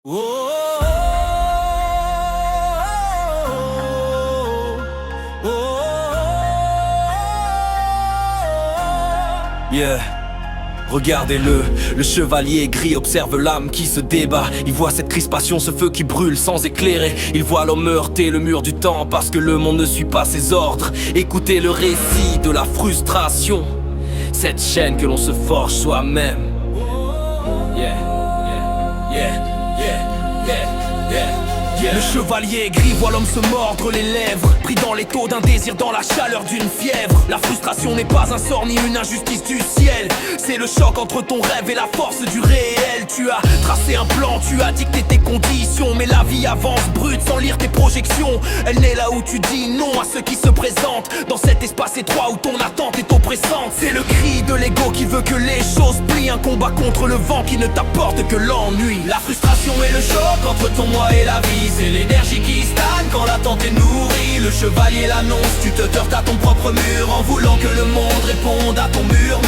Oh, oh, oh, oh. Yeah. Regardez-le, le chevalier gris observe l'âme qui se débat. Il voit cette crispation, ce feu qui brûle sans éclairer. Il voit l'homme heurter le mur du temps parce que le monde ne suit pas ses ordres. Écoutez le récit de la frustration, cette chaîne que l'on se forge soi-même. Yeah, yeah, yeah, yeah, yeah, yeah. Le chevalier gris voit l'homme se mordre les lèvres, pris dans les taux d'un désir, dans la chaleur d'une fièvre. La frustration n'est pas un sort ni une injustice du ciel, c'est le choc entre ton rêve et la force du réel. Tu as tracé un plan, tu as dicté tes conditions, mais la vie avance brute sans lire tes projections. Elle naît là où tu dis non à ceux qui se présentent, dans cet espace étroit où ton attente est oppressante. C'est le cri de l'ego qui veut que les choses plient, un combat contre le vent qui ne t'apporte que l'ennui. La frustration et le choc entre ton moi et la vie, c'est l'énergie qui stagne quand l'attente est nourrie. Le chevalier l'annonce, tu te heurtes à ton propre mur en voulant que le monde réponde à ton murmure.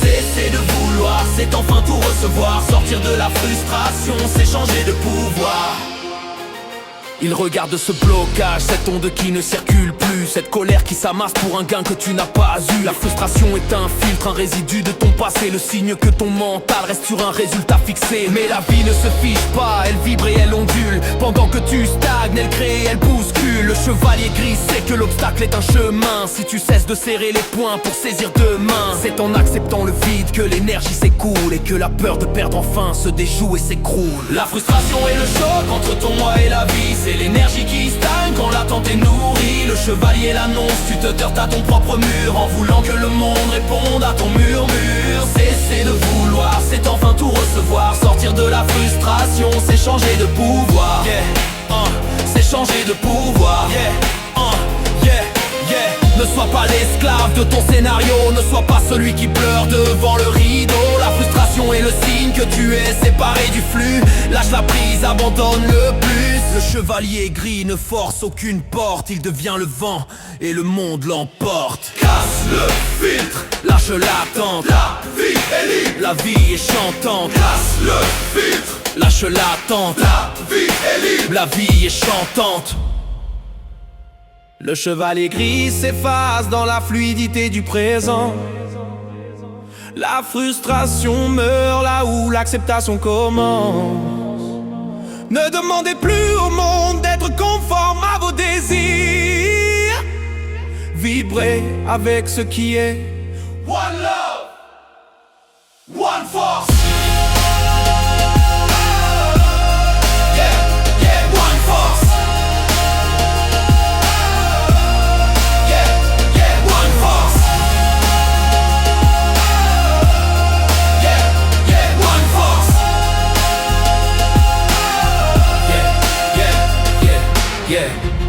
Cesser de vouloir, c'est enfin tout recevoir. Sortir de la frustration, c'est changer de pouvoir. Il regarde ce blocage, cette onde qui ne circule plus, cette colère qui s'amasse pour un gain que tu n'as pas eu. La frustration est un filtre, un résidu de ton passé, le signe que ton mental reste sur un résultat fixé. Mais la vie ne se fiche pas, elle vibre et elle ondule. Pendant que tu stagnes, elle crée, elle bouscule. Le chevalier gris sait que l'obstacle est un chemin. Si tu cesses de serrer les poings pour saisir demain, c'est en acceptant le vide que l'énergie s'écoule et que la peur de perdre enfin se déjoue et s'écroule. La frustration et le choc entre ton moi et la vie, c'est l'énergie qui stagne quand l'attente est nourrie. Le chevalier l'annonce, tu te heurtes à ton propre mur en voulant que le monde réponde à ton murmure. Cesser de vouloir, c'est enfin tout recevoir. Sortir de la frustration, c'est changer de pouvoir. Yeah, c'est changer de pouvoir. Yeah, yeah, yeah. Ne sois pas l'esclave de ton scénario, ne sois pas celui qui pleure devant le rideau. La frustration est le signe que tu es séparé du flux. Lâche la prise, abandonne le plus. Le chevalier gris ne force aucune porte, il devient le vent et le monde l'emporte. Casse le filtre, lâche l'attente, la vie est libre. la vie est chantante. Casse le filtre, lâche l'attente, la vie est libre. la vie est chantante. Le chevalier gris s'efface dans la fluidité du présent. La frustration meurt là où l'acceptation commence. Ne demandez plus au monde d'être conforme à vos désirs. Vibrez avec ce qui est. One love, one force. Yeah.